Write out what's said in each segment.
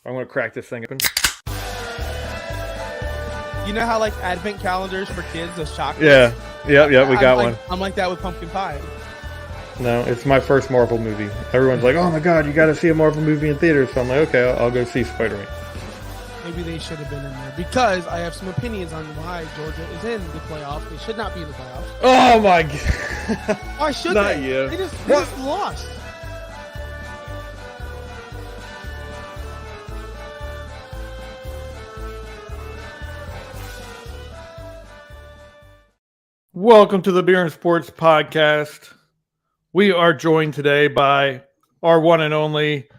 I'm going to crack this thing open. You know how like advent calendars for kids, those chocolates? Yeah, we got one. I'm like that with pumpkin pie. No, it's my first Marvel movie. Everyone's like, oh my god, you got to see a Marvel movie in theaters. So I'm like, okay, I'll go see Spider-Man. Maybe they should have been in there because I have some opinions on why Georgia is in the playoffs. They should not be in the playoffs. Oh my god. Why should Not they? you. They just lost. Welcome to the Beer and Sports Podcast. We are joined today by our one and only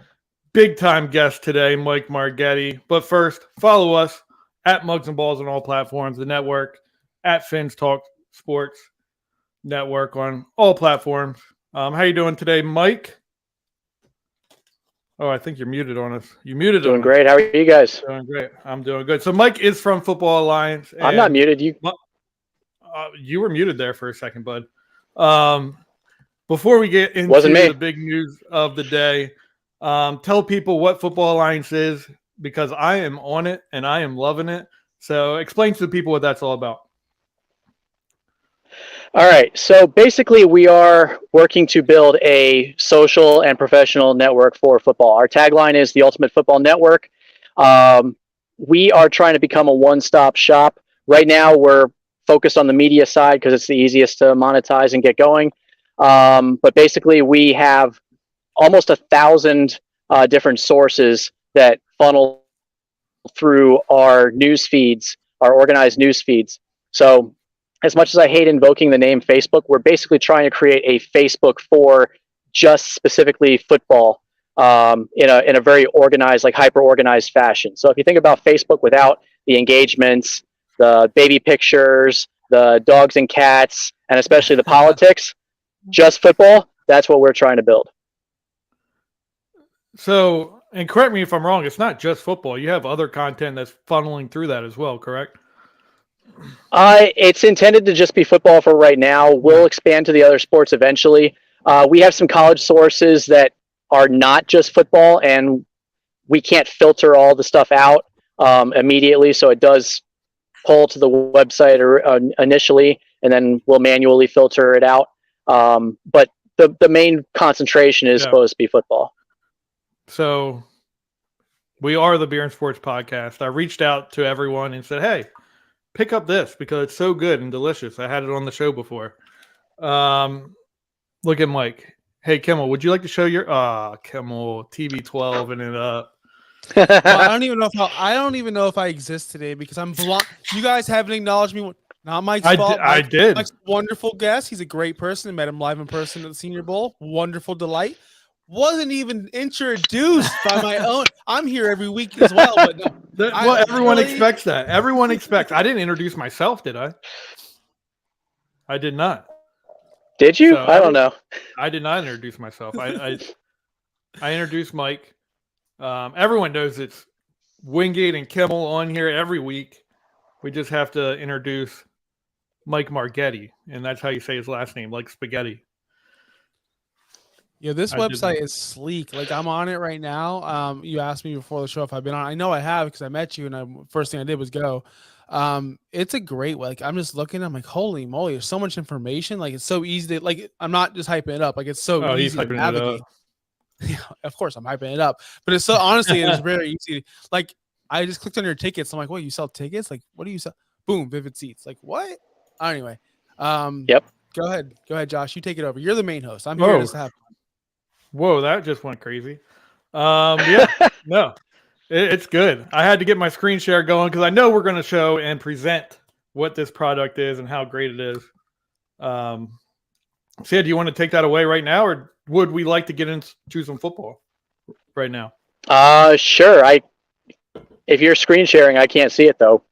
big-time guest today, Mike Margittai. But first, follow us at Mugs and Balls on all platforms, the network, at Fins Talk Sports Network on all platforms. How you doing today, Mike? Oh, I think you're muted on us. You muted Doing on great. How are you guys? Doing great. I'm doing good. So Mike is from Football Alliance. I'm not muted. You were muted there for a second, bud. Before we get into the big news of the day, tell people what Football Alliance is, because I am on it and I am loving it. So explain to the people what that's all about. All right. So basically, we are working to build a social and professional network for football. Our tagline is the Ultimate Football Network. We are trying to become a one-stop shop. Right now, we're focused on the media side because it's the easiest to monetize and get going. But basically, we have almost 1,000 different sources that funnel through our news feeds, our organized news feeds. So as much as I hate invoking the name Facebook, we're basically trying to create a Facebook for just specifically football in a very organized, like hyper-organized fashion. So if you think about Facebook without the engagements, the baby pictures, the dogs and cats, and especially the politics, just football, that's what we're trying to build. So, and correct me if I'm wrong, it's not just football. You have other content that's funneling through that as well, correct? It's intended to just be football for right now. We'll expand to the other sports eventually. We have some college sources that are not just football, and we can't filter all the stuff out immediately, so it does pull to the website initially, and then we'll manually filter it out. But the main concentration is supposed to be football. So we are the Beer and Sports Podcast. I reached out to everyone and said, hey, pick up this because it's so good and delicious. I had it on the show before. Look at Mike. Hey, Kimmel, would you like to show your Kimmel TB12 and it up? Well, I don't even know if I exist today because I'm blind. You guys haven't acknowledged me. Not Mike's fault. I did. Mike's a wonderful guest. He's a great person. I met him live in person at the Senior Bowl. Wonderful delight. Wasn't even introduced by my own. I'm here every week as well. But no, everyone expects that. Everyone expects. I didn't introduce myself, did I? I did not. Did you? So I don't know. I did not introduce myself. I introduced Mike. Everyone knows it's Wingate and Kimmel on here every week. We just have to introduce Mike Margittai, and that's how you say his last name, like spaghetti. Yeah, this website is sleek. Like, I'm on it right now. You asked me before the show if I've been on. I know I have because I met you, and first thing I did was go. It's a great way. Like, I'm just looking. I'm like, holy moly! There's so much information. Like, it's so easy to like. I'm not just hyping it up. Like, it's so easy to navigate. Yeah, of course I'm hyping it up, but it's so honestly, it's very easy. Like, I just clicked on your tickets. I'm like, wait, you sell tickets? Like, what do you sell? Boom, Vivid Seats. Like, what? Anyway, yep. Go ahead, Josh. You take it over. You're the main host. I'm here just to have fun. Whoa, that just went crazy. Yeah, no, it's good. I had to get my screen share going because I know we're going to show and present what this product is and how great it is. Sid, do you want to take that away right now, or would we like to get into some football right now? Sure. If you're screen sharing, I can't see it though.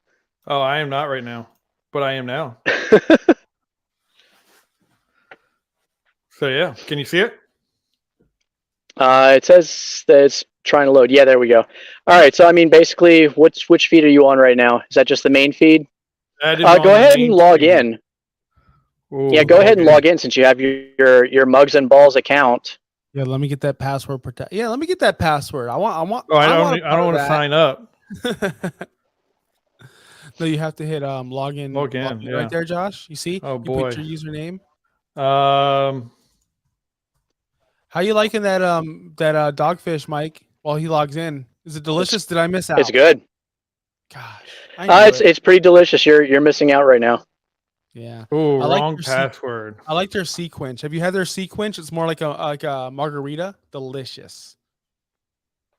Oh, I am not right now, but I am now. So yeah, can you see it? It says that it's trying to load. Yeah, there we go. All right. So I mean, basically, which feed are you on right now? Is that just the main feed? Go ahead and log in. Ooh, yeah, go ahead and log in since you have your Mugs and Balls account. Yeah, let me get that password protect. Yeah, let me get that password. I want. Oh, I don't want want to sign up. No, you have to hit login. Log in, Right yeah. there, Josh. You see? Oh You put boy. your username. Um, How you liking that dogfish, Mike? While he logs in, is it delicious? Did I miss out? It's good. Gosh, I knew it. It's pretty delicious. You're missing out right now. Yeah. oh, I like wrong their password. I like their sequence. Have you had their sequence? It's more like a margarita. Delicious.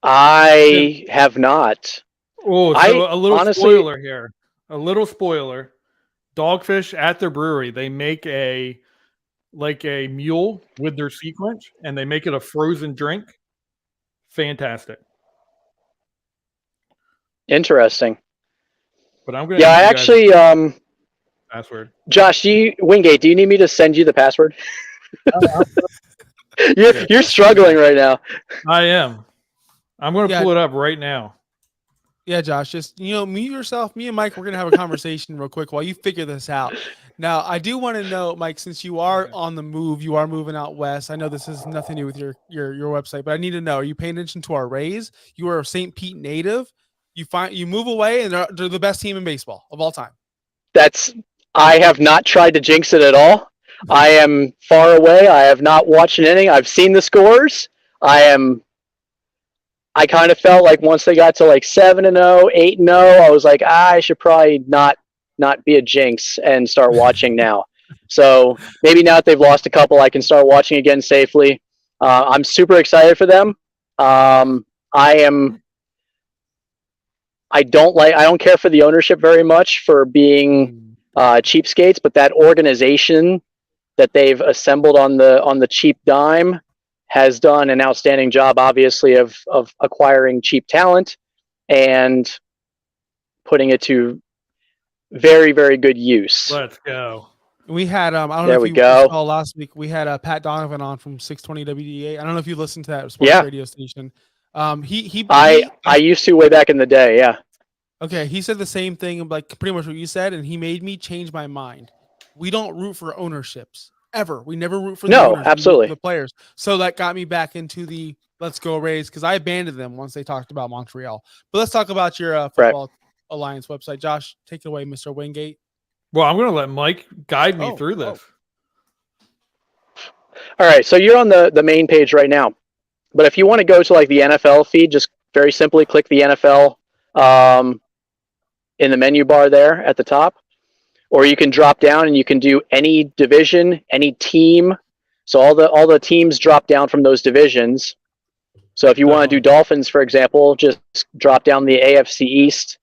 I have not. Oh, I so a little honestly, spoiler here. A little spoiler. Dogfish at their brewery, they make a mule with their sequence, and they make it a frozen drink. Fantastic. interesting. But I'm gonna Yeah, need I you guys' actually, password. Josh, Wingate, do you need me to send you the password? Uh, You're struggling right now. I am. I'm gonna Yeah. pull it up right now. Yeah, Josh, just mute yourself. Me and Mike, we're gonna have a conversation real quick while you figure this out. Now, I do want to know, Mike, since you are on the move, you are moving out west. I know this has nothing to do with your website, but I need to know: are you paying attention to our Rays? You are a St. Pete native. You move away, and they're the best team in baseball of all time. I have not tried to jinx it at all. I am far away. I have not watched an inning. I've seen the scores. I kind of felt like once they got to like 7-0, 8-0, I was like, I should probably not be a jinx and start watching now. So maybe now that they've lost a couple, I can start watching again safely. I'm super excited for them. I don't care for the ownership very much for being cheapskates, but that organization that they've assembled on the cheap dime has done an outstanding job, obviously, of acquiring cheap talent and putting it to very, very good use. Let's go. We had I don't There know we if you go. saw last week. We had Pat Donovan on from 620 WDA. I don't know if you listened to that sports radio station. I used to way back in the day. Yeah. Okay, he said the same thing, like pretty much what you said, and he made me change my mind. We don't root for ownerships ever. We never root for the owners. Absolutely. We root for the players. So that got me back into the let's go Rays because I abandoned them once they talked about Montreal. But let's talk about your Football Alliance website. Josh, take it away, Mr. Wingate. Well, I'm going to let Mike guide me through this. All right, so you're on the main page right now. But if you want to go to like the NFL feed, just very simply click the NFL in the menu bar there at the top. Or you can drop down and you can do any division, any team. So all the teams drop down from those divisions. So if you want to do Dolphins, for example, just drop down the AFC East.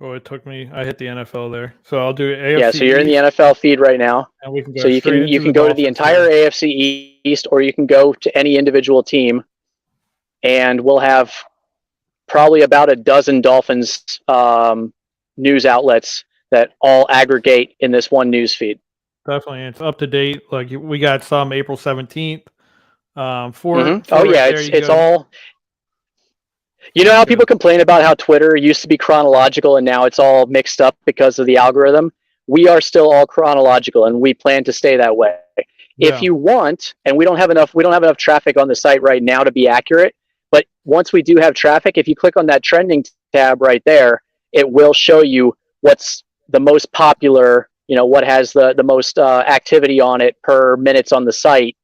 Oh, it took me. I hit the NFL there, so I'll do AFC. Yeah, so you're in the NFL feed right now. And we can go so you can go to the entire AFC East, or you can go to any individual team, and we'll have probably about a dozen Dolphins news outlets that all aggregate in this one news feed. Definitely, it's up to date. Like we got some April 17th. It's all. You know how people complain about how Twitter used to be chronological and now it's all mixed up because of the algorithm? We are still all chronological and we plan to stay that way. Yeah. If you want, and we don't have enough traffic on the site right now to be accurate, but once we do have traffic, if you click on that trending tab right there, it will show you what's the most popular, what has the most activity on it per minutes on the site.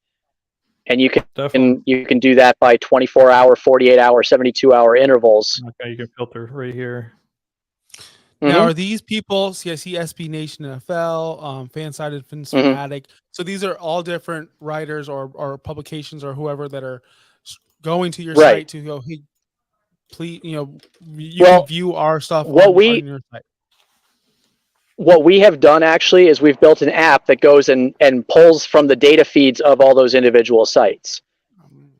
And you can do that by 24-hour, 48-hour, 72-hour intervals. Okay, you can filter right here. Now, are these people? See, I see SB Nation NFL, Fansided Fanatic. So these are all different writers or publications or whoever that are going to your site to go, hey, please, you can view our stuff on your site. What we have done actually is we've built an app that goes and pulls from the data feeds of all those individual sites.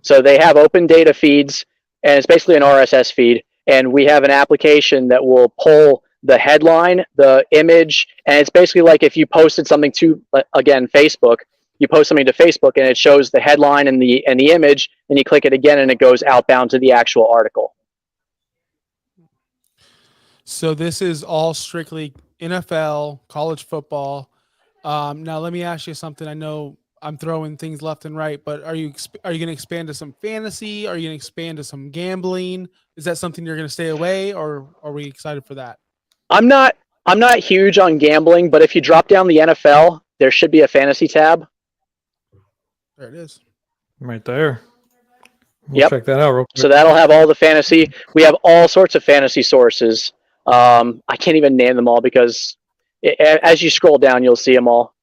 So they have open data feeds, and it's basically an RSS feed. And we have an application that will pull the headline, the image, and it's basically like if you posted something to, again, Facebook, you post something to Facebook and it shows the headline and the image, and you click it again and it goes outbound to the actual article. So this is all strictly NFL, college football. Now let me ask you something. I know I'm throwing things left and right, but are you going to expand to some fantasy? Are you going to expand to some gambling? Is that something you're going to stay away, or are we excited for that? I'm not huge on gambling, but if you drop down the NFL, there should be a fantasy tab. There it is. Right there. Yep. Check that out real quick. So that'll have all the fantasy. We have all sorts of fantasy sources. I can't even name them all because as you scroll down, you'll see them all.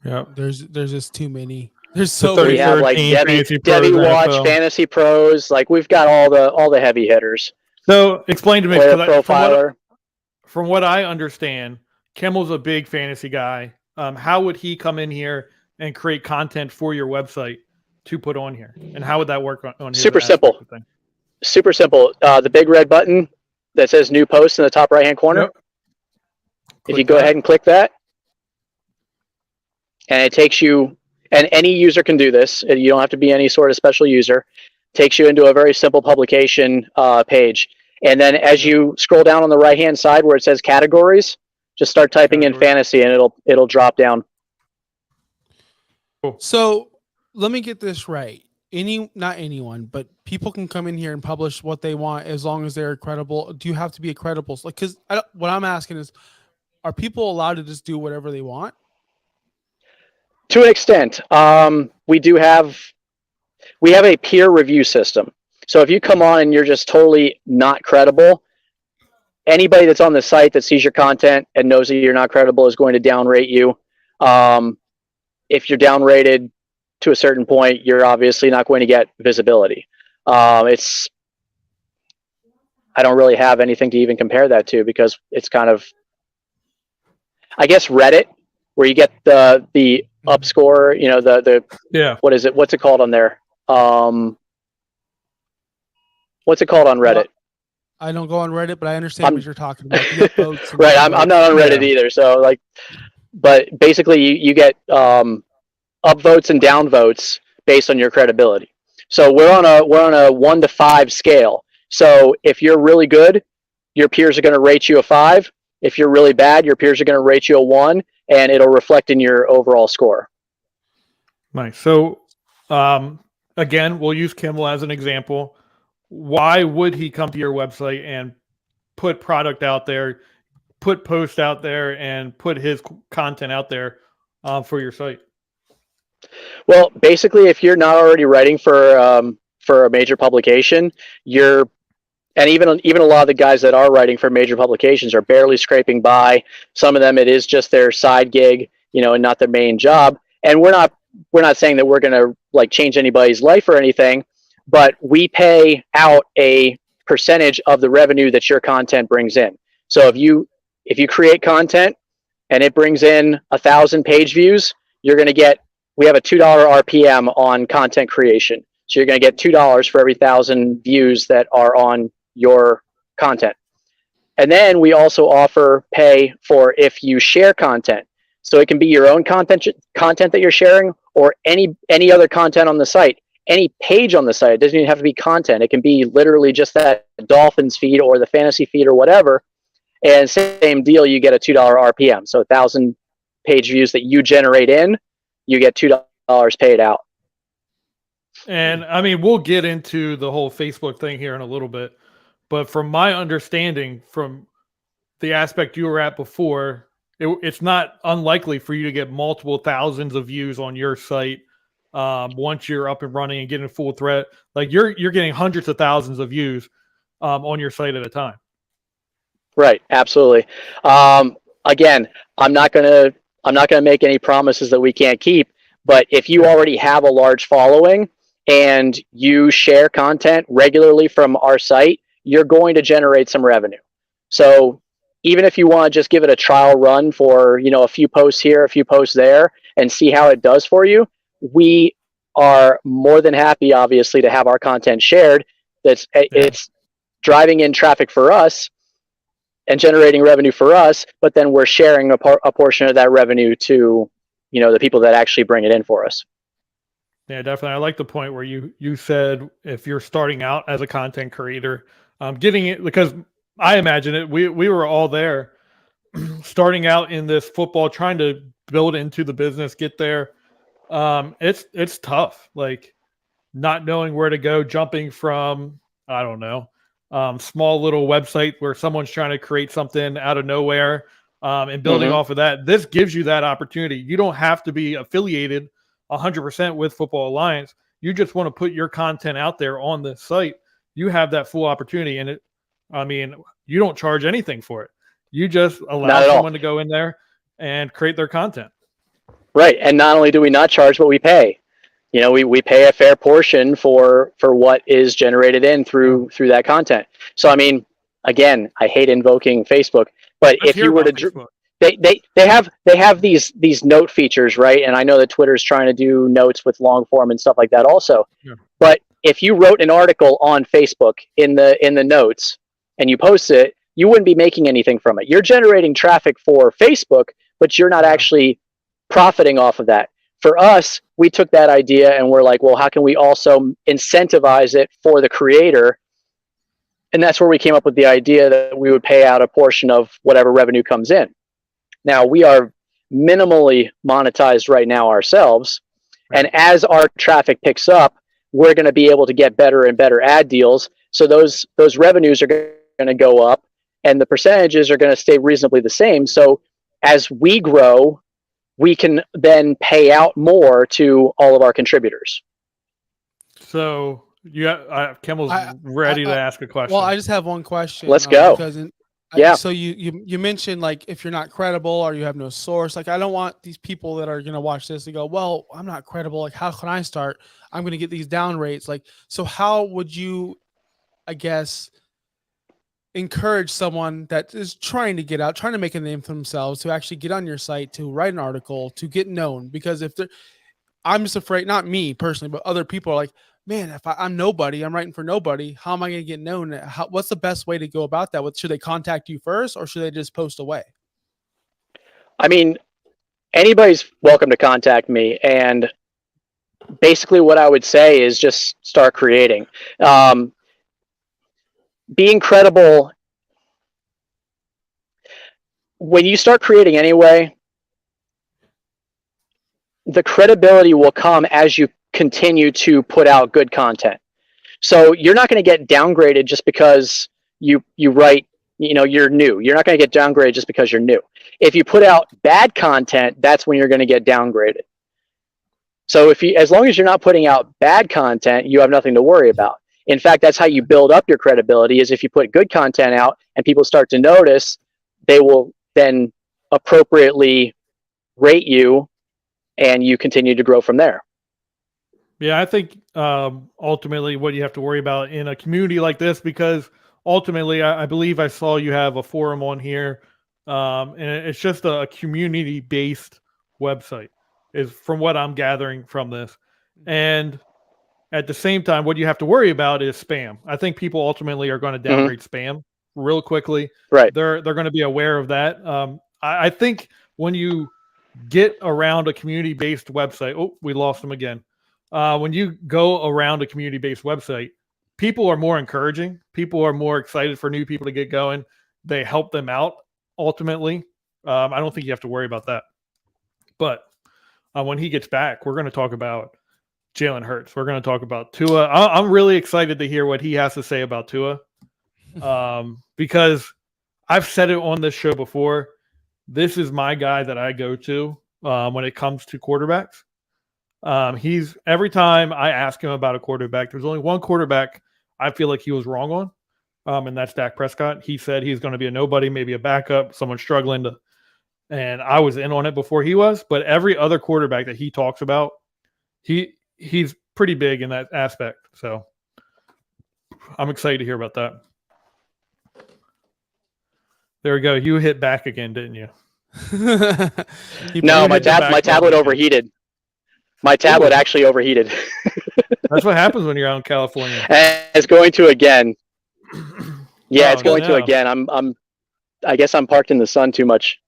Yeah. There's just too many. There's so We many. have like Debbie Watch, NFL. Fantasy Pros. Like we've got all the heavy hitters. So explain to me, Player Profiler. From what I understand, Kimmel's a big fantasy guy. How would he come in here and create content for your website to put on here? And how would that work on his Super simple. thing? Super simple. The big red button that says new post in the top right hand corner. Yep. If you go ahead and click that, and it takes you, and any user can do this. You don't have to be any sort of special user. Takes you into a very simple publication page. And then as you scroll down on the right hand side where it says categories, just start typing in fantasy and it'll drop down. Cool. So let me get this right. Not anyone, but people can come in here and publish what they want as long as they're credible. Do you have to be a credible? Like, because what I'm asking is, are people allowed to just do whatever they want? To an extent, we have a peer review system. So if you come on and you're just totally not credible, anybody that's on the site that sees your content and knows that you're not credible is going to downrate you. If you're downrated to a certain point, you're obviously not going to get visibility. I don't really have anything to even compare that to because it's kind of, I guess, Reddit, where you get the up score, what is it? What's it called on there? What's it called on Reddit? I don't go on Reddit, but I understand what you're talking about. Right, I'm not on Reddit either. So but basically you get upvotes and downvotes based on your credibility. So we're on a 1 to 5 scale. So if you're really good, your peers are going to rate you a 5. If you're really bad, your peers are going to rate you a 1, and it'll reflect in your overall score. Nice. So again, we'll use Kimmel as an example. Why would he come to your website and put product out there, put posts out there, and put his content out there for your site? Well, basically, if you're not already writing for a major publication, and even a lot of the guys that are writing for major publications are barely scraping by. Some of them, it is just their side gig, and not their main job. And we're not saying that we're going to like change anybody's life or anything, but we pay out a percentage of the revenue that your content brings in. So if you create content and it brings in 1,000 page views, you're going to get, we have a $2 RPM on content creation. So you're going to get $2 for every 1,000 views that are on your content. And then we also offer pay for if you share content. So it can be your own content that you're sharing, or any other content on the site, any page on the site. It doesn't even have to be content. It can be literally just that Dolphins feed or the fantasy feed or whatever. And same deal, you get a $2 RPM. So 1,000 page views that you generate in, you get $2 paid out. And I mean, we'll get into the whole Facebook thing here in a little bit, but from my understanding, from the aspect you were at before, it's not unlikely for you to get multiple thousands of views on your site once you're up and running and getting full threat. Like you're getting hundreds of thousands of views on your site at a time. Right, absolutely. Again, I'm not gonna make any promises that we can't keep. But if you already have a large following and you share content regularly from our site, you're going to generate some revenue. So even if you want to just give it a trial run for, a few posts here, a few posts there, and see how it does for you, we are more than happy, obviously, to have our content shared. It's driving in traffic for us and generating revenue for us, but then we're sharing a portion of that revenue to, the people that actually bring it in for us. Yeah, definitely. I like the point where you said if you're starting out as a content creator, getting it, because I imagine it, we were all there starting out in this football, trying to build into the business, get there. It's tough. Like not knowing where to go, jumping from I don't know, small little website where someone's trying to create something out of nowhere, and building off of that. This gives you that opportunity. You don't have to be affiliated 100% with Football Alliance. You just want to put your content out there on the site. You have that full opportunity, and you don't charge anything for it. You just allow someone to go in there and create their content. Right, and not only do we not charge, but we pay. You know, we pay a fair portion for what is generated in through that content. So I mean, again, I hate invoking Facebook, but if you were to they have these note features, right? And I know that Twitter's trying to do notes with long form and stuff like that also. Yeah. But if you wrote an article on Facebook in the notes and you post it, you wouldn't be making anything from it. You're generating traffic for Facebook, but you're not actually profiting off of that. For us, we took that idea and we're like, well, how can we also incentivize it for the creator? And that's where we came up with the idea that we would pay out a portion of whatever revenue comes in. Now, we are minimally monetized right now ourselves. Right. And as our traffic picks up, we're going to be able to get better and better ad deals. So those revenues are going to go up and the percentages are going to stay reasonably the same. So as we grow, we can then pay out more to all of our contributors. So Kimmel's ready to ask a question. Well, I just have one question. Let's go. So you mentioned like if you're not credible or you have no source, like I don't want these people that are going to watch this to go, well, I'm not credible. Like how can I start? I'm going to get these down rates. Like, so how would you, I guess, encourage someone that is trying to get out, trying to make a name for themselves, to actually get on your site, to write an article, to get known? Because I'm just afraid, not me personally, but other people are like, man, if I'm nobody, I'm writing for nobody, how am I going to get known? What's the best way to go about that? Should they contact you first or should they just post away? I mean, anybody's welcome to contact me. And basically what I would say is just start creating. Being credible, when you start creating anyway, the credibility will come as you continue to put out good content. So you're not going to get downgraded just because you write, you're new. You're not going to get downgraded just because you're new. If you put out bad content, that's when you're going to get downgraded. So as long as you're not putting out bad content, you have nothing to worry about. In fact, that's how you build up your credibility, is if you put good content out and people start to notice, they will then appropriately rate you and you continue to grow from there. Yeah, I think ultimately what you have to worry about in a community like this, because ultimately I believe I saw you have a forum on here, and it's just a community-based website, is from what I'm gathering from this. And at the same time, what you have to worry about is spam. I think people ultimately are going to downgrade spam real quickly. Right. They're going to be aware of that. I think when you get around a community-based website, oh, we lost them again. When you go around a community-based website, people are more encouraging. People are more excited for new people to get going. They help them out ultimately. I don't think you have to worry about that. But when he gets back, we're going to talk about Jalen Hurts. We're going to talk about Tua. I'm really excited to hear what he has to say about Tua, because I've said it on this show before. This is my guy that I go to when it comes to quarterbacks. He's every time I ask him about a quarterback, there's only one quarterback I feel like he was wrong on, and that's Dak Prescott. He said he's going to be a nobody, maybe a backup, someone struggling to, and I was in on it before he was. But every other quarterback that he talks about, he's pretty big in that aspect. So I'm excited to hear about that. There we go. You hit back again, didn't you? No, my tablet overheated. My tablet actually overheated. That's what happens when you're out in California. And it's going to again. Yeah, it's going to again. I guess I'm parked in the sun too much.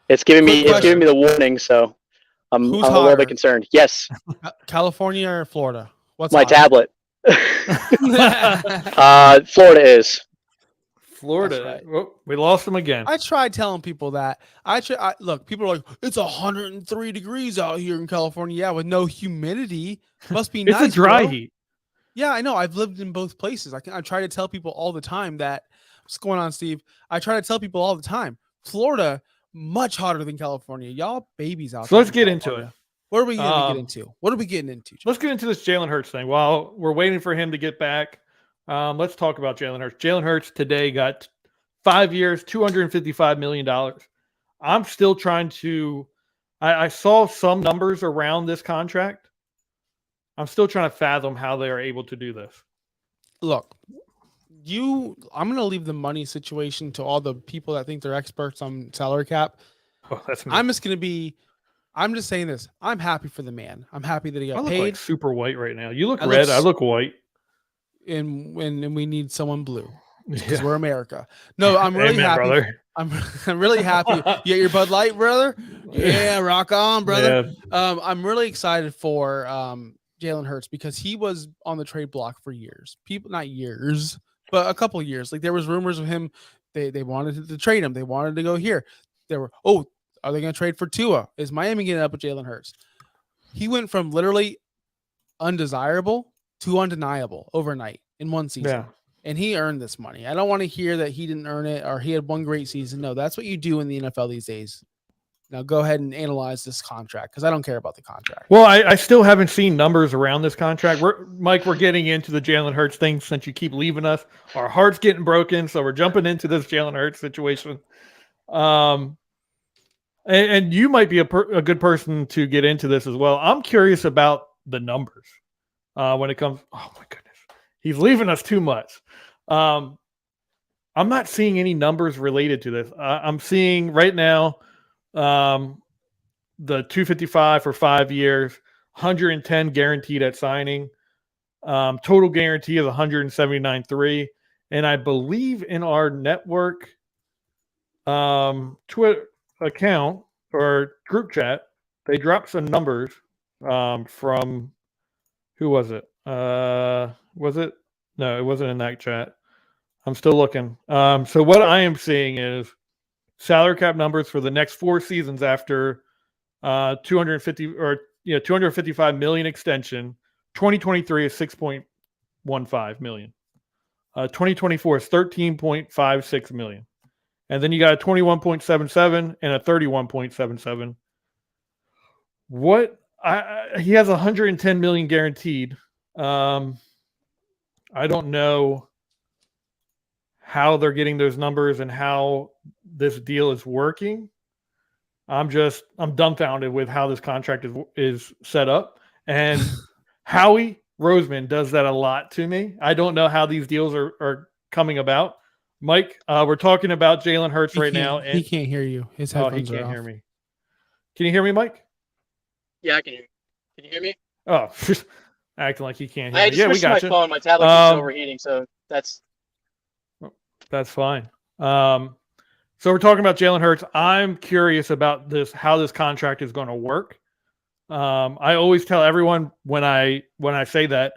It's giving me the warning, so I'm a little bit concerned. Yes. California or Florida? What's my tablet? Florida is. Florida. Right. Oh, we lost him again. I tried telling people that. Look, people are like, it's 103 degrees out here in California. Yeah, with no humidity. Must be It's nice, a dry bro. heat. Yeah, I know. I've lived in both places. I try to tell people all the time that. What's going on, Steve? I try to tell people all the time. Florida, much hotter than California. Y'all babies out So there. let's get into it. What are we going to get into? What are we getting into, John? Let's get into this Jalen Hurts thing. While we're waiting for him to get back, let's talk about Jalen Hurts. Jalen Hurts today got 5 years, $255 million. I'm still trying to I saw some numbers around this contract. I'm still trying to fathom how they are able to do this. Look, I'm going to leave the money situation to all the people that think they're experts on salary cap. Oh, that's me. I'm just saying this. I'm happy for the man. I'm happy that he got I look paid. like super white right now. You look red. I look white. And we need someone blue because we're America. No, I'm really happy. Brother. I'm really happy. You got your Bud Light, brother? Yeah, rock on, brother. Yeah. I'm really excited for Jalen Hurts because he was on the trade block for years. Not years, but a couple of years. Like there was rumors of him. They wanted to trade him. They wanted to go here. Are they going to trade for Tua? Is Miami getting up with Jalen Hurts? He went from literally undesirable to undeniable overnight in one season. Yeah. And he earned this money. I don't want to hear that he didn't earn it or he had one great season. No, that's what you do in the NFL these days. Now go ahead and analyze this contract because I don't care about the contract. Well, I still haven't seen numbers around this contract. Mike, we're getting into the Jalen Hurts thing since you keep leaving us. Our heart's getting broken, so we're jumping into this Jalen Hurts situation. And you might be a good person to get into this as well. I'm curious about the numbers when it comes. Oh my goodness, he's leaving us too much. I'm not seeing any numbers related to this. I'm seeing right now the 255 for 5 years, 110 guaranteed at signing. Total guarantee is 179.3, and I believe in our network Twitter account or group chat, they dropped some numbers from who was it? Was it? No, it wasn't in that chat. I'm still looking. So what I am seeing is salary cap numbers for the next 4 seasons after 255 million extension. 2023 is 6.15 million. 2024 is 13.56 million. And then you got a 21.77 and a 31.77. He has 110 million guaranteed. I don't know how they're getting those numbers and how this deal is working. I'm dumbfounded with how this contract is set up. And Howie Roseman does that a lot to me. I don't know how these deals are coming about. Mike, we're talking about Jalen Hurts right now. And he can't hear you. His headphones he can't are off. hear me. Can you hear me, Mike? Yeah, I can hear you. Can you hear me? Oh, acting like he can't hear me. I just switched my phone. My tablet keeps overheating, so that's fine. So we're talking about Jalen Hurts. I'm curious about how this contract is going to work. I always tell everyone when I say that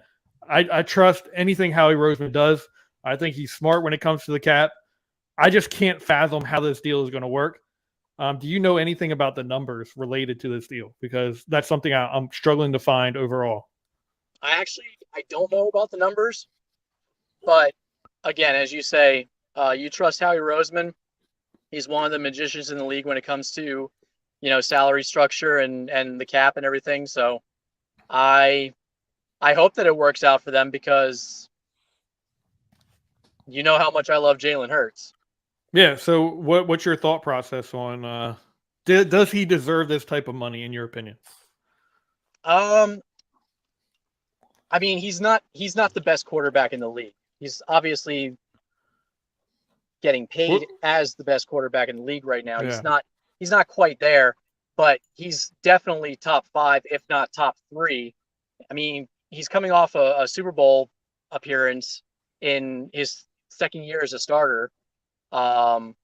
I trust anything Howie Roseman does. I think he's smart when it comes to the cap. I just can't fathom how this deal is going to work. Do you know anything about the numbers related to this deal? Because that's something I'm struggling to find overall. I don't know about the numbers, but again, as you say, you trust Howie Roseman. He's one of the magicians in the league when it comes to, salary structure and the cap and everything. So I hope that it works out for them because you know how much I love Jalen Hurts. Yeah. So what's your thought process on does he deserve this type of money in your opinion? I mean, he's not the best quarterback in the league. He's obviously getting paid as the best quarterback in the league right now. Yeah. He's not quite there, but he's definitely top 5, if not top 3. I mean, he's coming off a Super Bowl appearance in his second year as a starter. And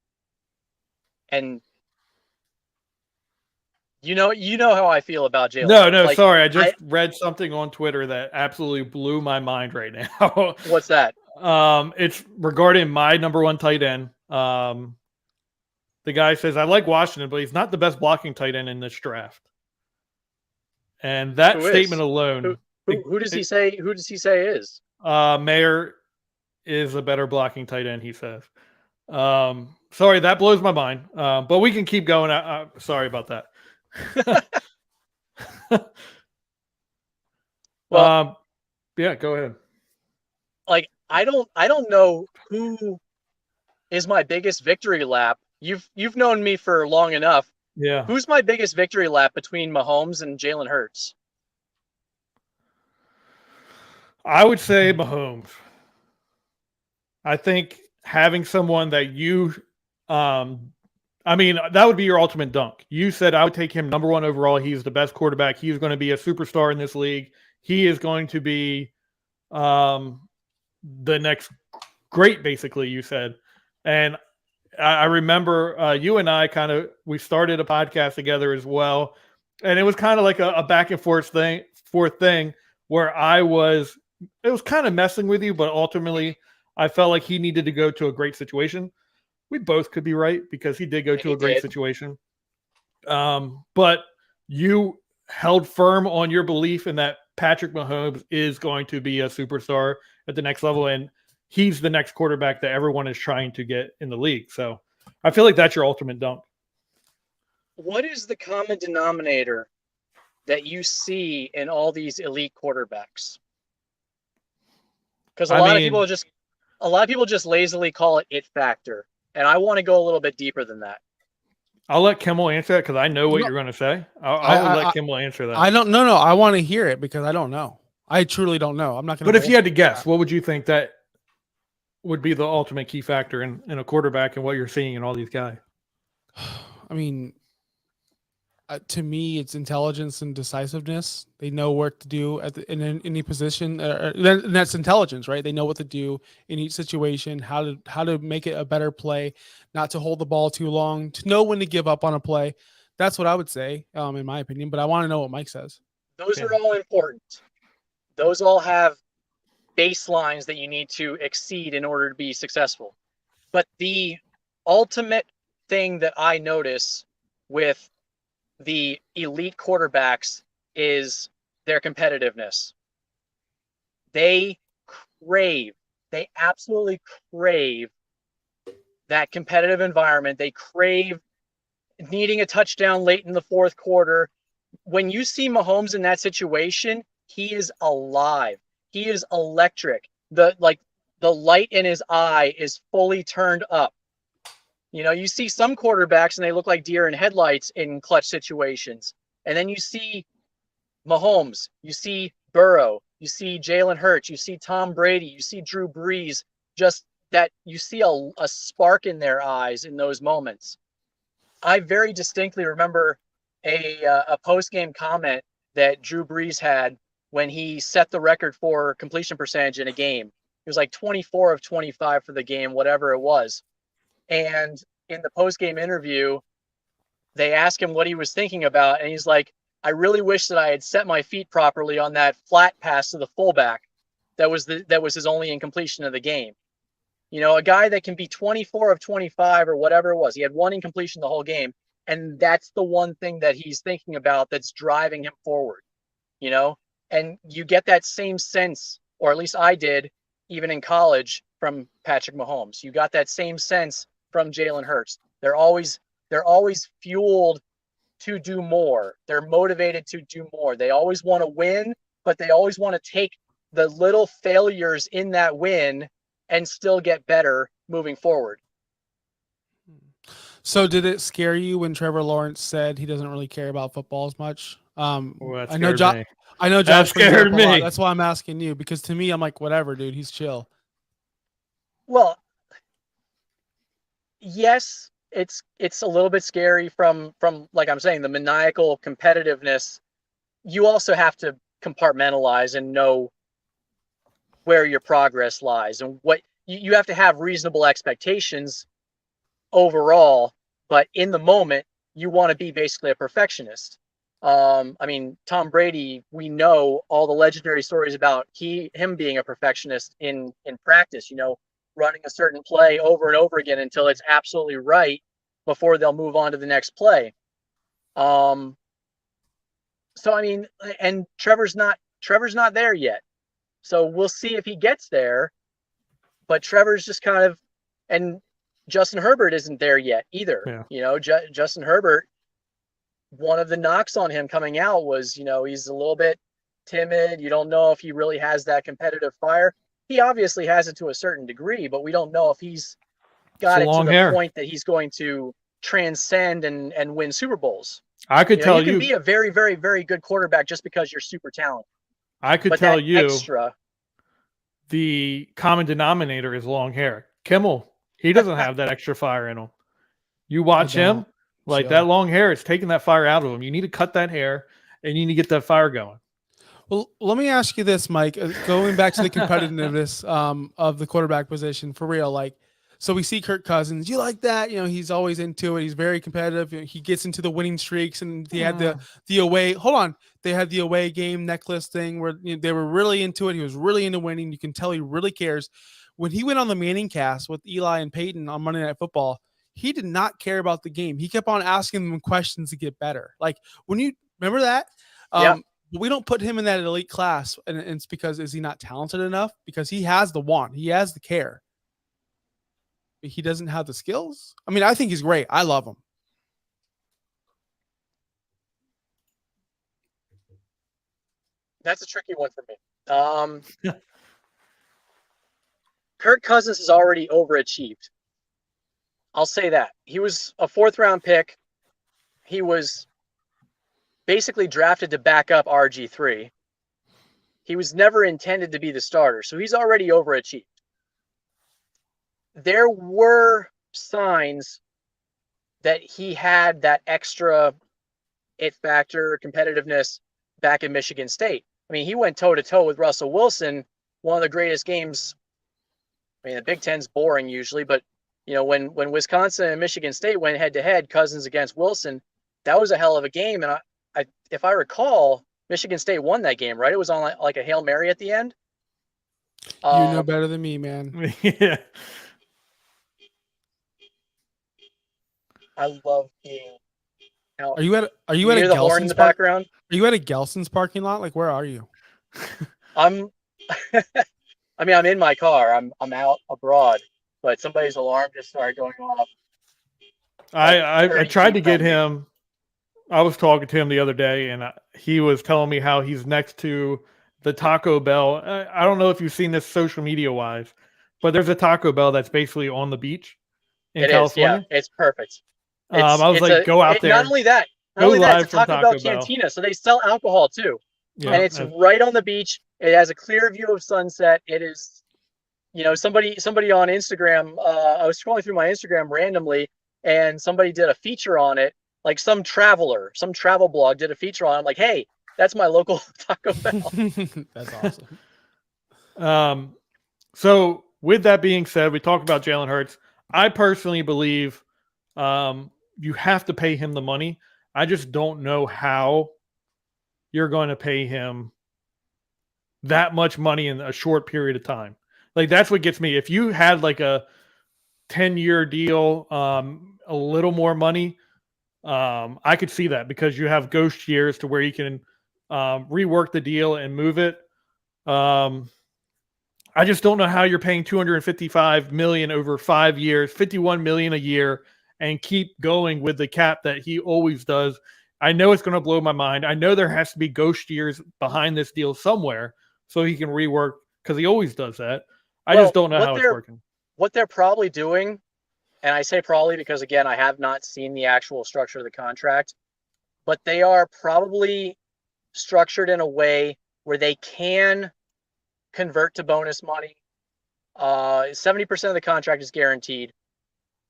you know how I feel about Jalen. No, sorry. I read something on Twitter that absolutely blew my mind right now. What's that? It's regarding my number one tight end. The guy says, I like Washington, but he's not the best blocking tight end in this draft. And that statement alone. Who does he say? Who does he say is? Mayer is a better blocking tight end, he says. Sorry, that blows my mind. But we can keep going. Sorry about that. Well, yeah, go ahead. Like, I don't know who is my biggest victory lap. You've known me for long enough. Yeah. Who's my biggest victory lap between Mahomes and Jalen Hurts? I would say Mahomes. I think having someone that that would be your ultimate dunk. You said I would take him number one overall. He's the best quarterback. He's going to be a superstar in this league. He is going to be the next great, basically, you said. And I remember you and I we started a podcast together as well. And it was kind of like a back and forth thing where it was kind of messing with you, but ultimately I felt like he needed to go to a great situation. We both could be right because he did go to a great situation. But you held firm on your belief in that Patrick Mahomes is going to be a superstar at the next level, and he's the next quarterback that everyone is trying to get in the league. So I feel like that's your ultimate dunk. What is the common denominator that you see in all these elite quarterbacks? Because a lot of people just lazily call it factor, and I want to go a little bit deeper than that. I'll let Kimmel answer that because I know what you're going to say. I'll let Kimmel answer that. I don't know. No, I want to hear it because I don't know. I truly don't know. I'm not going to. But if you had to guess, what would you think that would be the ultimate key factor in a quarterback and what you're seeing in all these guys? I mean, to me, it's intelligence and decisiveness. They know what to do in any position. And that's intelligence, right? They know what to do in each situation, how to make it a better play, not to hold the ball too long, to know when to give up on a play. That's what I would say, in my opinion. But I want to know what Mike says. Those are all important. Those all have baselines that you need to exceed in order to be successful. But the ultimate thing that I notice with the elite quarterbacks is their competitiveness. They absolutely crave that competitive environment. They crave needing a touchdown late in the fourth quarter. When you see Mahomes in that situation, he is alive. He is electric. The light in his eye is fully turned up. You know, you see some quarterbacks and they look like deer in headlights in clutch situations. And then you see Mahomes, you see Burrow, you see Jalen Hurts, you see Tom Brady, you see Drew Brees, just that you see a spark in their eyes in those moments. I very distinctly remember a post-game comment that Drew Brees had when he set the record for completion percentage in a game. It was like 24 of 25 for the game, whatever it was. And in the post-game interview, they asked him what he was thinking about, and he's like, I really wish that I had set my feet properly on that flat pass to the fullback. That was his only incompletion of the game. You know, a guy that can be 24 of 25 or whatever it was. He had one incompletion the whole game, and that's the one thing that he's thinking about that's driving him forward, you know? And you get that same sense, or at least I did, even in college, from Patrick Mahomes. You got that same sense from Jalen Hurts. They're always fueled to do more. They're motivated to do more. They always want to win, but they always want to take the little failures in that win and still get better moving forward. So did it scare you when Trevor Lawrence said he doesn't really care about football as much? I know Josh scared me. That's why I'm asking you, because to me, I'm like, whatever, dude, he's chill. Well, yes, it's a little bit scary from like I'm saying, the maniacal competitiveness. You also have to compartmentalize and know where your progress lies, and what you have to have reasonable expectations overall, but in the moment you want to be basically a perfectionist. I mean, Tom Brady, we know all the legendary stories about him being a perfectionist in practice, running a certain play over and over again until it's absolutely right before they'll move on to the next play. So I mean, and Trevor's not there yet. So we'll see if he gets there. But Trevor's just kind of, and Justin Herbert isn't there yet either. Yeah. Justin Herbert, one of the knocks on him coming out was, he's a little bit timid. You don't know if he really has that competitive fire. He obviously has it to a certain degree, but we don't know if he's got it to the point that he's going to transcend and win Super Bowls. I could tell you, you can be a very, very, very good quarterback just because you're super talented. I could tell you extra. The common denominator is long hair. Kimmel, he doesn't have that extra fire in him. You watch him, like that long hair is taking that fire out of him. You need to cut that hair and you need to get that fire going. Well, let me ask you this, Mike, going back to the competitiveness of the quarterback position for real. Like, so we see Kirk Cousins. You like that? He's always into it. He's very competitive. He gets into the winning streaks, and he had the away. Hold on, they had the away game necklace thing where they were really into it. He was really into winning. You can tell he really cares. When he went on the Manning cast with Eli and Peyton on Monday Night Football, he did not care about the game. He kept on asking them questions to get better. Like when you remember that, we don't put him in that elite class, and it's because is he not talented enough? Because he has the want, he has the care. He doesn't have the skills. I mean, I think he's great. I love him. That's a tricky one for me. Kirk Cousins has already overachieved. I'll say that. He was a 4th-round pick. He was basically drafted to back up RG3. He was never intended to be the starter, so he's already overachieved. There were signs that he had that extra it factor, competitiveness back in Michigan State. I mean, he went toe-to-toe with Russell Wilson, one of the greatest games. I mean, the Big Ten's boring usually, but, when Wisconsin and Michigan State went head-to-head, Cousins against Wilson, that was a hell of a game. And I if I recall, Michigan State won that game, right? It was on like a Hail Mary at the end. You know better than me, man. Yeah. I love being out. Are you at a the horn in the background? Are you at a Gelson's parking lot? Like, where are you? I'm I'm in my car. I'm out abroad, but somebody's alarm just started going off. I tried to get him. I was talking to him the other day, and he was telling me how he's next to the Taco Bell. I don't know if you've seen this social media wise, but there's a Taco Bell that's basically on the beach in California. Yeah, it's perfect. I was like, go out there. Not only that, it's a Taco Bell cantina, so they sell alcohol too. Yeah, and it's right on the beach. It has a clear view of sunset. It is, somebody on Instagram. I was scrolling through my Instagram randomly, and somebody did a feature on it. Like some travel blog did a feature on it. I'm like, hey, that's my local Taco Bell. That's awesome. So with that being said, we talked about Jalen Hurts. I personally believe you have to pay him the money. I just don't know how you're going to pay him that much money in a short period of time. Like that's what gets me. If you had like a 10-year deal, a little more money, I could see that because you have ghost years to where you can rework the deal and move it. I just don't know how you're paying $255 million over 5 years, $51 million a year, and keep going with the cap that he always does. I know it's going to blow my mind. I know there has to be ghost years behind this deal somewhere so he can rework because he always does that. I just don't know how it's working. What they're probably doing, and I say probably because, again, I have not seen the actual structure of the contract, but they are probably structured in a way where they can convert to bonus money. 70% of the contract is guaranteed.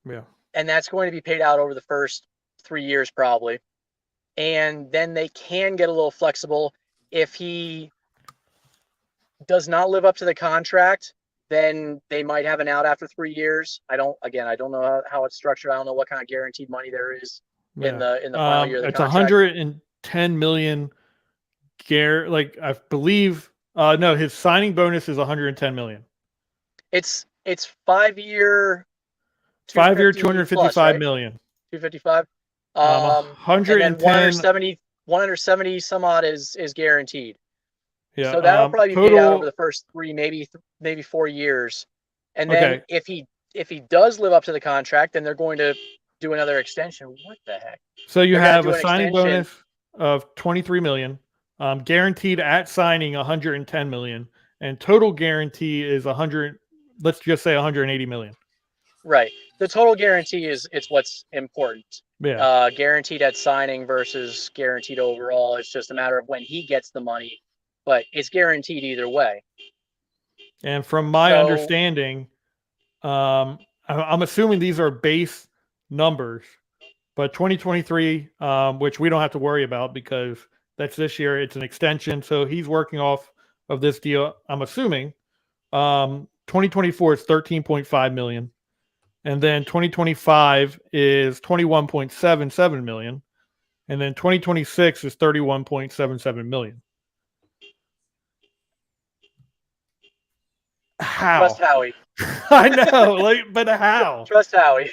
Yeah. And that's going to be paid out over the first 3 years probably. And then they can get a little flexible. If he does not live up to the contract, then they might have an out after 3 years. I don't know how it's structured. I don't know what kind of guaranteed money there is in the final year of the contract. million. Like I believe, no, his signing bonus is 110 million. It's 5-year, 5-year, 255 $255 million. 255. And then 170 some odd is guaranteed. Yeah. So that'll probably be paid out total over the first 3, maybe 4 years. And then if he does live up to the contract, then they're going to do another extension. What the heck? So you They're gonna have do a an signing extension. bonus of 23 million, guaranteed at signing 110 million, and total guarantee is 100. Let's just say 180 million. Right. The total guarantee it's what's important. Yeah. Guaranteed at signing versus guaranteed overall. It's just a matter of when he gets the money, but it's guaranteed either way. And from my understanding, I'm assuming these are base numbers, but 2023, which we don't have to worry about because that's this year, it's an extension. So he's working off of this deal. I'm assuming 2024 is 13.5 million. And then 2025 is 21.77 million. And then 2026 is 31.77 million. How? Trust Howie. I know, but how? Trust Howie.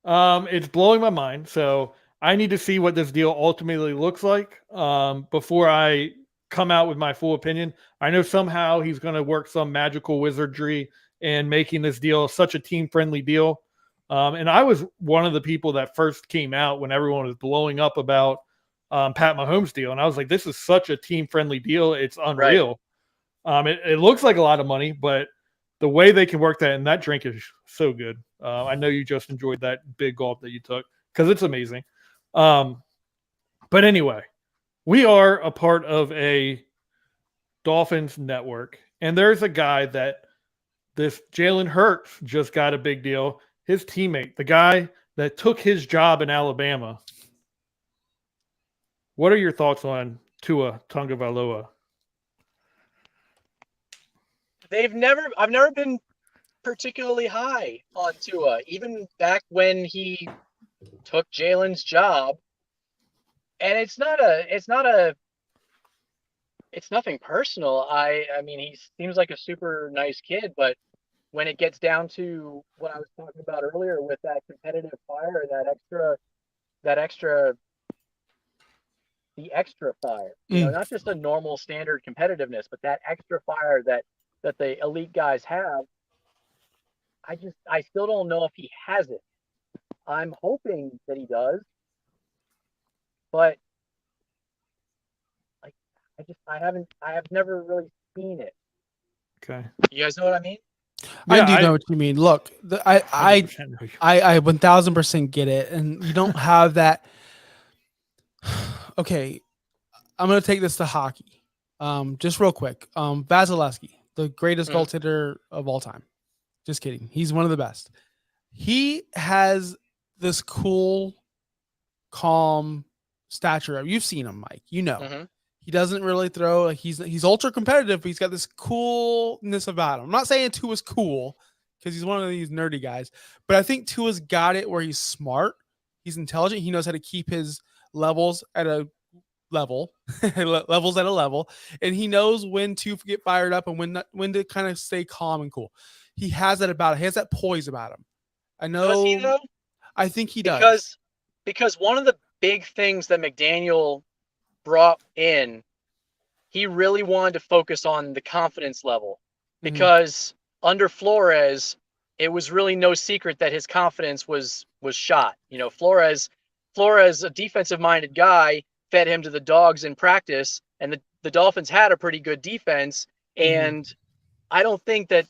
It's blowing my mind. So I need to see what this deal ultimately looks like before I come out with my full opinion. I know somehow he's going to work some magical wizardry in making this deal such a team-friendly deal. And I was one of the people that first came out when everyone was blowing up about Pat Mahomes' deal. And I was like, this is such a team-friendly deal. It's unreal. Right. It looks like a lot of money, but the way they can work that, and that drink is so good. I know you just enjoyed that big gulp that you took because it's amazing. But anyway, we are a part of a Dolphins network, and there's a guy that this Jalen Hurts just got a big deal. His teammate, the guy that took his job in Alabama. What are your thoughts on Tua Tagovailoa? I've never been particularly high on Tua, even back when he took Jalen's job. And it's nothing personal. I mean, he seems like a super nice kid, but when it gets down to what I was talking about earlier with that competitive fire, the extra fire, not just a normal standard competitiveness, but that extra fire that the elite guys have. I still don't know if he has it. I'm hoping that he does, but I have never really seen it. Okay. You guys know what I mean? Yeah, I do know what you mean. Look, I 1000% get it, and you don't have that. Okay, I'm gonna take this to hockey. Just real quick. Vasilevsky, the greatest goaltender of all time. Just kidding. He's one of the best. He has this cool, calm stature. You've seen him, Mike. You know. Mm-hmm. He doesn't really throw. He's ultra competitive, but he's got this coolness about him. I'm not saying Tua's cool because he's one of these nerdy guys, but I think Tua's got it where he's smart. He's intelligent. He knows how to keep his levels at a level, levels at a level, and he knows when to get fired up and when to kind of stay calm and cool. He has that about him. He has that poise about him. I know. Does he, though? I think he does. Because one of the big things that McDaniel brought in, he really wanted to focus on the confidence level, because under Flores, it was really no secret that his confidence was shot. Flores, a defensive-minded guy, fed him to the dogs in practice, and the Dolphins had a pretty good defense, and I don't think that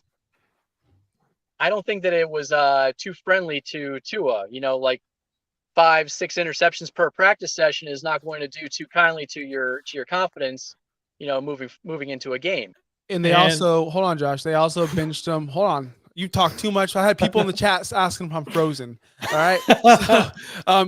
it was too friendly to Tua. Like 5-6 interceptions per practice session is not going to do too kindly to your confidence, moving into a game. And also, hold on, Josh, they also benched him. Hold on. You talk too much. I had people in the chat asking if I'm frozen. All right. So,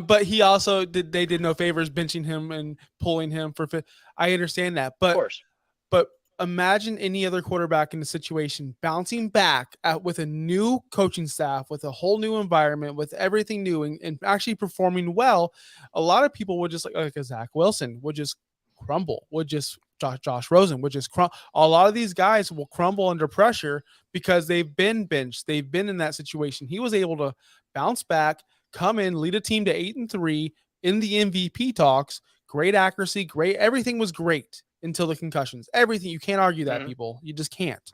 but he also did no favors benching him and pulling him for fit. I understand that. But, of course. But imagine any other quarterback in the situation bouncing back with a new coaching staff, with a whole new environment, with everything new, and actually performing well. A lot of people would just like a Zach Wilson would just crumble, would just Josh Rosen would just crumble. A lot of these guys will crumble under pressure because they've been benched. They've been in that situation. He was able to bounce back, come in, lead a team to 8-3 in the MVP talks. Great accuracy, great. Everything was great until the concussions. Everything. You can't argue that, people. You just can't.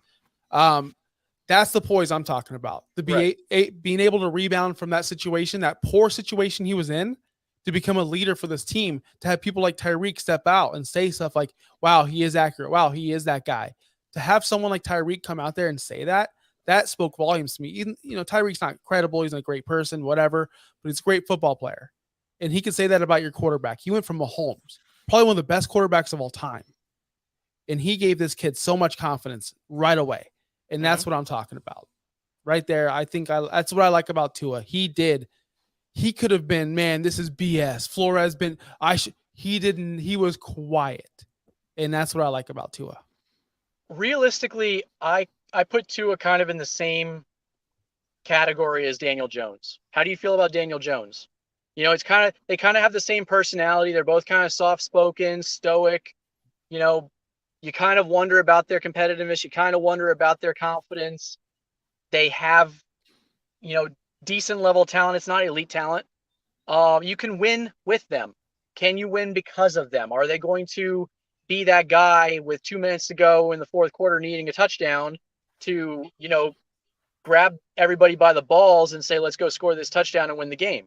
That's the poise I'm talking about. Being able to rebound from that situation, that poor situation he was in, to become a leader for this team, to have people like Tyreek step out and say stuff like, wow, he is accurate. Wow, he is that guy. To have someone like Tyreek come out there and say that spoke volumes to me. Even, Tyreek's not credible. He's not a great person, whatever, but he's a great football player. And he can say that about your quarterback. He went from Mahomes, probably one of the best quarterbacks of all time. And he gave this kid so much confidence right away. And that's what I'm talking about. Right there, I think that's what I like about Tua. He could have been, man, this is BS. Flores been, he didn't, he was quiet. And that's what I like about Tua. Realistically, I put Tua kind of in the same category as Daniel Jones. How do you feel about Daniel Jones? It's they kind of have the same personality. They're both kind of soft-spoken, stoic. You kind of wonder about their competitiveness. You kind of wonder about their confidence. They have, decent level talent. It's not elite talent. You can win with them. Can you win because of them? Are they going to be that guy with 2 minutes to go in the fourth quarter needing a touchdown to, grab everybody by the balls and say, let's go score this touchdown and win the game?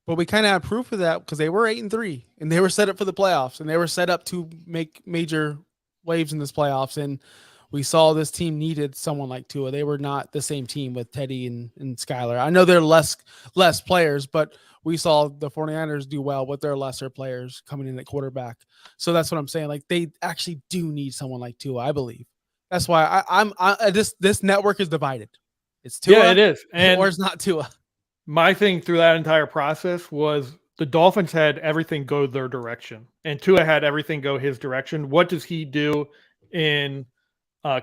But we kind of have proof of that because they were 8-3 and they were set up for the playoffs and they were set up to make major waves in this playoffs. And we saw this team needed someone like Tua. They were not the same team with Teddy and Skylar. I know they're less players, but we saw the 49ers do well with their lesser players coming in at quarterback. So that's what I'm saying. Like, they actually do need someone like Tua, I believe. That's why this network is divided. It's Tua. Yeah, it is. Or it's not Tua. My thing through that entire process was the Dolphins had everything go their direction, and Tua had everything go his direction. What does he do in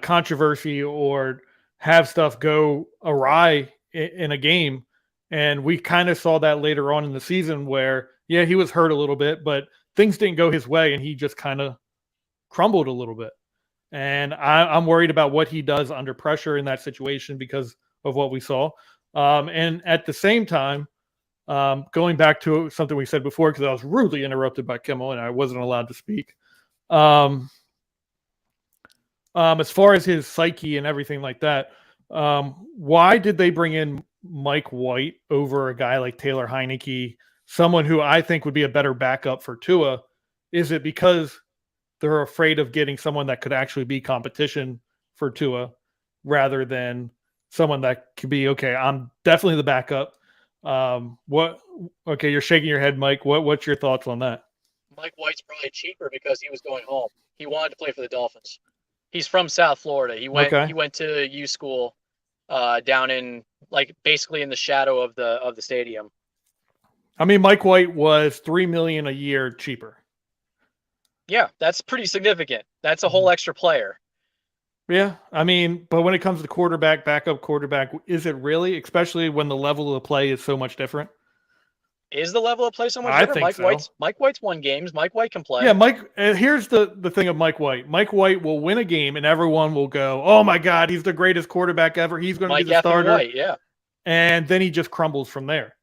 controversy or have stuff go awry in a game? And we kind of saw that later on in the season where, yeah, he was hurt a little bit, but things didn't go his way, and he just kind of crumbled a little bit. And I'm worried about what he does under pressure in that situation because of what we saw. And at the same time, going back to something we said before, because I was rudely interrupted by Kimmel and I wasn't allowed to speak. As far as his psyche and everything like that, why did they bring in Mike White over a guy like Taylor Heineke, someone who I think would be a better backup for Tua? Is it because they're afraid of getting someone that could actually be competition for Tua rather than someone that could be, okay, I'm definitely the backup? Okay, you're shaking your head, Mike. What's your thoughts on that? Mike White's probably cheaper because he was going home. He wanted to play for the Dolphins. He's from South Florida. He went to U school down in, like, basically in the shadow of the stadium. I mean, Mike White was $3 million a year cheaper. Yeah, that's pretty significant. That's a whole extra player. Yeah, I mean, but when it comes to quarterback, backup quarterback, is it really? Especially when the level of play is so much different. Is the level of play so much different? I think Mike White's won games. Mike White can play. Yeah, Mike. Here's the thing of Mike White. Mike White will win a game, and everyone will go, "Oh my God, he's the greatest quarterback ever. He's going to be the starter." White, yeah. And then he just crumbles from there.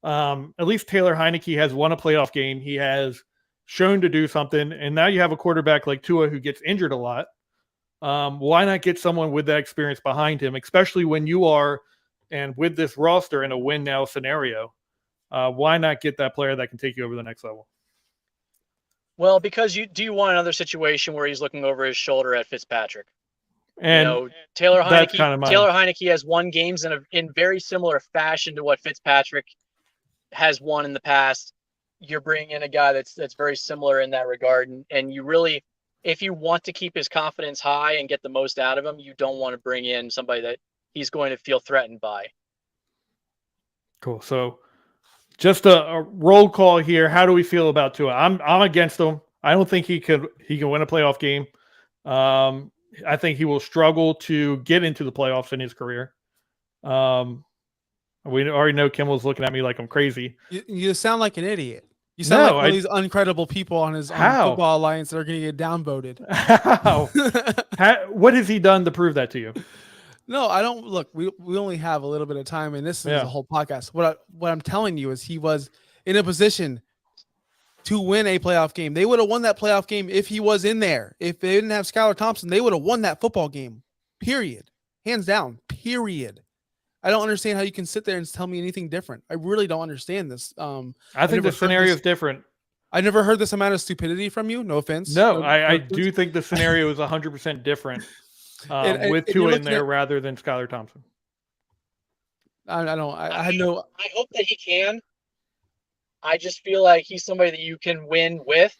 At least Taylor Heineke has won a playoff game. He has shown to do something, and now you have a quarterback like Tua who gets injured a lot. Why not get someone with that experience behind him, especially when you are, and with this roster in a win now scenario? Why not get that player that can take you over the next level? Well, because you want another situation where he's looking over his shoulder at Fitzpatrick. And Taylor Heineke has won games in very similar fashion to what Fitzpatrick has won in the past. You're bringing in a guy that's very similar in that regard, and you really, if you want to keep his confidence high and get the most out of him, you don't want to bring in somebody that he's going to feel threatened by. Cool. So just a roll call here. How do we feel about Tua? I'm against him. I don't think he can win a playoff game. I think he will struggle to get into the playoffs in his career. We already know Kimmel's looking at me like I'm crazy. You sound like an idiot. You sound like one of these uncredible people on Football Alliance that are going to get downvoted. How? What has he done to prove that to you? No, I don't. Look, we only have a little bit of time, and this is a whole podcast. What I'm telling you is he was in a position to win a playoff game. They would have won that playoff game if he was in there. If they didn't have Skylar Thompson, they would have won that football game. Period. Hands down. Period. I don't understand how you can sit there and tell me anything different. I really don't understand this. I think the scenario is different. I never heard this amount of stupidity from you. No offense. No, I do think the scenario is 100% different with Tua in there rather than Skylar Thompson. I hope that he can. I just feel like he's somebody that you can win with,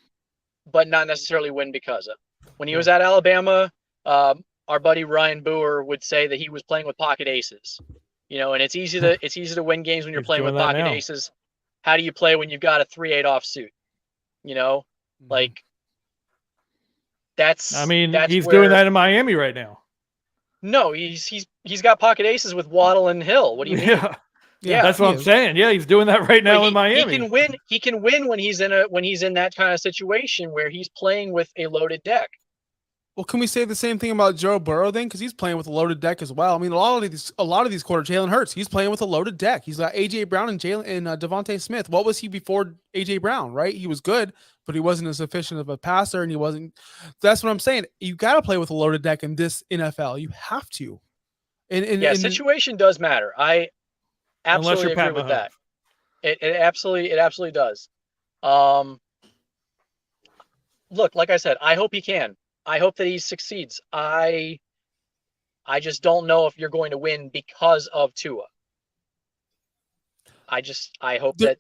but not necessarily win because of. When he was at Alabama, our buddy Ryan Boer would say that he was playing with pocket aces. And it's easy to win games when you're playing with pocket aces. How do you play when you've got a 3-8 offsuit? That's. I mean, he's doing that in Miami right now. No, he's got pocket aces with Waddle and Hill. What do you mean? Yeah, that's what I'm saying. Yeah, he's doing that right now in Miami. He can win when he's in that kind of situation where he's playing with a loaded deck. Well, can we say the same thing about Joe Burrow then? Because he's playing with a loaded deck as well. I mean, a lot of these quarters, Jalen Hurts, he's playing with a loaded deck. He's got AJ Brown and Devontae Smith. What was he before AJ Brown? Right? He was good, but he wasn't as efficient of a passer, and he wasn't. That's what I'm saying. You got to play with a loaded deck in this NFL. You have to. Situation does matter. I absolutely agree with that. It absolutely does. Look, like I said, I hope he can. I hope that he succeeds. I just don't know if you're going to win because of Tua. I hope that.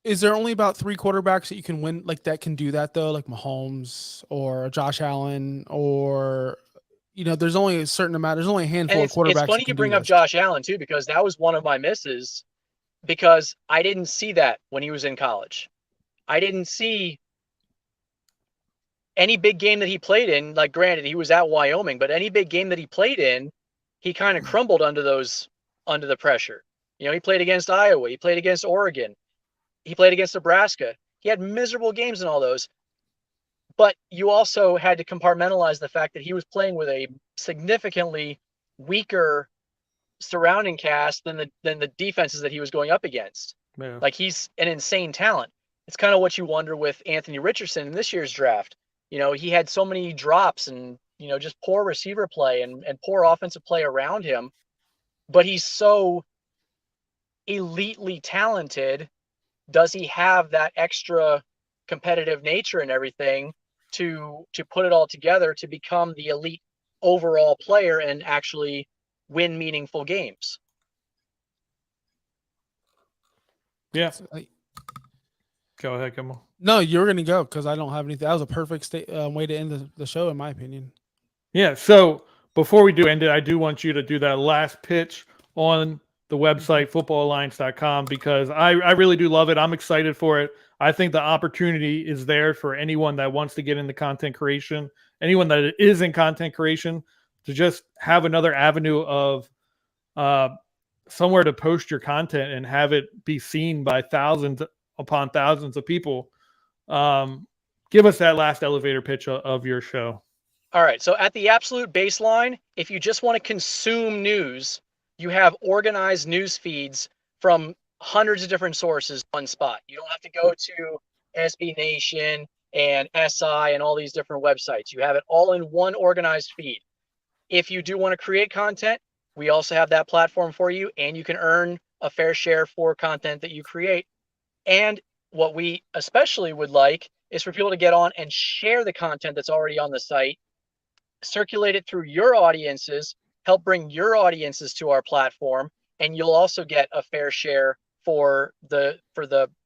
Is there only about 3 quarterbacks that you can win that can do that though, like Mahomes or Josh Allen, or there's only a certain amount. There's only a handful of quarterbacks. It's funny you bring up Josh Allen too, because that was one of my misses. Because I didn't see that when he was in college. I didn't see any big game that he played in. Like, granted, he was at Wyoming, but any big game that he played in, he kind of crumbled under the pressure. He played against Iowa. He played against Oregon. He played against Nebraska. He had miserable games in all those. But you also had to compartmentalize the fact that he was playing with a significantly weaker surrounding cast than the defenses that he was going up against. Yeah. Like, he's an insane talent. It's kind of what you wonder with Anthony Richardson in this year's draft. He had so many drops and, just poor receiver play and poor offensive play around him. But he's so elitely talented. Does he have that extra competitive nature and everything to put it all together to become the elite overall player and actually win meaningful games? Yeah. Go ahead, Kimmel. No, you're going to go because I don't have anything. That was a perfect way to end the show, in my opinion. Yeah. So before we do end it, I do want you to do that last pitch on the website, footballalliance.com, because I really do love it. I'm excited for it. I think the opportunity is there for anyone that wants to get into content creation, anyone that is in content creation, to just have another avenue of somewhere to post your content and have it be seen by thousands upon thousands of people. Give us that last elevator pitch of your show. All right. So at the absolute baseline, if you just want to consume news, you have organized news feeds from hundreds of different sources on spot. You don't have to go to SB Nation and SI and all these different websites. You have it all in one organized feed. If you do want to create content, we also have that platform for you, and you can earn a fair share for content that you create. And what we especially would like is for people to get on and share the content that's already on the site, circulate it through your audiences, help bring your audiences to our platform, and you'll also get a fair share for the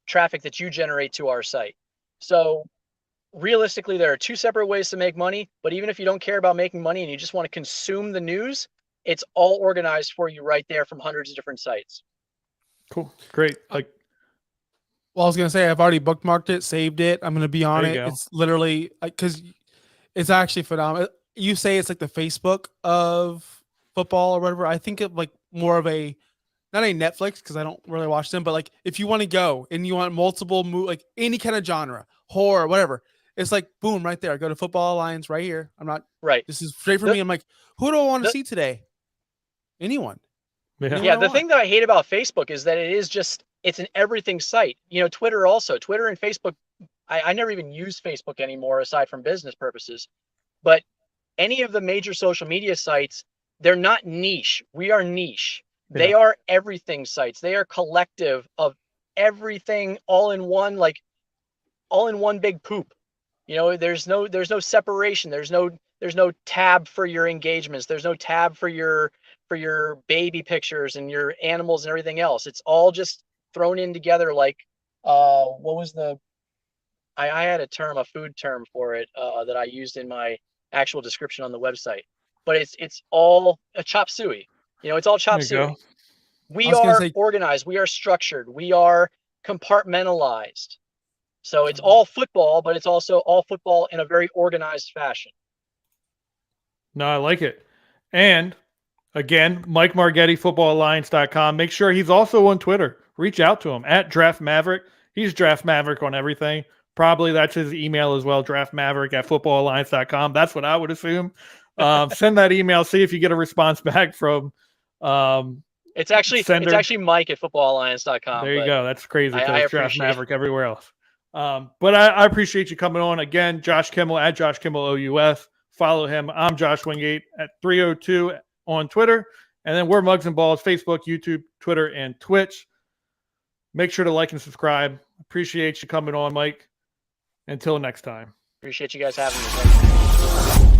traffic that you generate to our site. So realistically, there are 2 separate ways to make money, but even if you don't care about making money and you just want to consume the news, it's all organized for you right there from hundreds of different sites. Cool. Great. Well, I was gonna say I've already bookmarked it, saved it. I'm gonna be on There it. you go. It's literally because it's actually phenomenal. You say it's like the Facebook of football or whatever. I think of like more of a not a Netflix because I don't really watch them, but like if you want to go and you want multiple like any kind of genre, horror, whatever, it's like boom right there. Go to Football Alliance right here. I'm not Right. This is straight for me. I'm like, who do I want to the- see today? Anyone. Yeah. Anyone Yeah, I the want. thing that I hate about Facebook is that it's an everything site. You know, Twitter also. Twitter and Facebook, I never even use Facebook anymore aside from business purposes. But any of the major social media sites, they're not niche. We are niche. They Yeah. are everything sites. They are collective of everything all in one, like all in one big poop. You know, there's no separation. There's no tab for your engagements. There's no tab for your baby pictures and your animals and everything else. It's all just thrown in together like what was the I had a food term for it that I used in my actual description on the website. But it's all a chop suey. You know, it's all chop There you suey. go. I We was gonna are say organized. We are structured. We are compartmentalized. So it's all football, but it's also all football in a very organized fashion. No, I like it. And again, Mike Margittai, footballalliance.com. Make sure he's also on Twitter. Reach out to him at Draft Maverick. He's Draft Maverick on everything. Probably that's his email as well, draftmaverick at footballalliance.com. That's what I would assume. Send that email, see if you get a response back from It's actually sender. Mike at footballalliance.com. There you but go. That's crazy I because it's Draft appreciate Maverick everywhere else. But I appreciate you coming on. Again, Josh Kimmel at Josh Kimmel OUS. Follow him. I'm Josh Wingate at 302 on Twitter. And then we're Mugs and Balls, Facebook, YouTube, Twitter, and Twitch. Make sure to like and subscribe. Appreciate you coming on, Mike. Until next time. Appreciate you guys having me.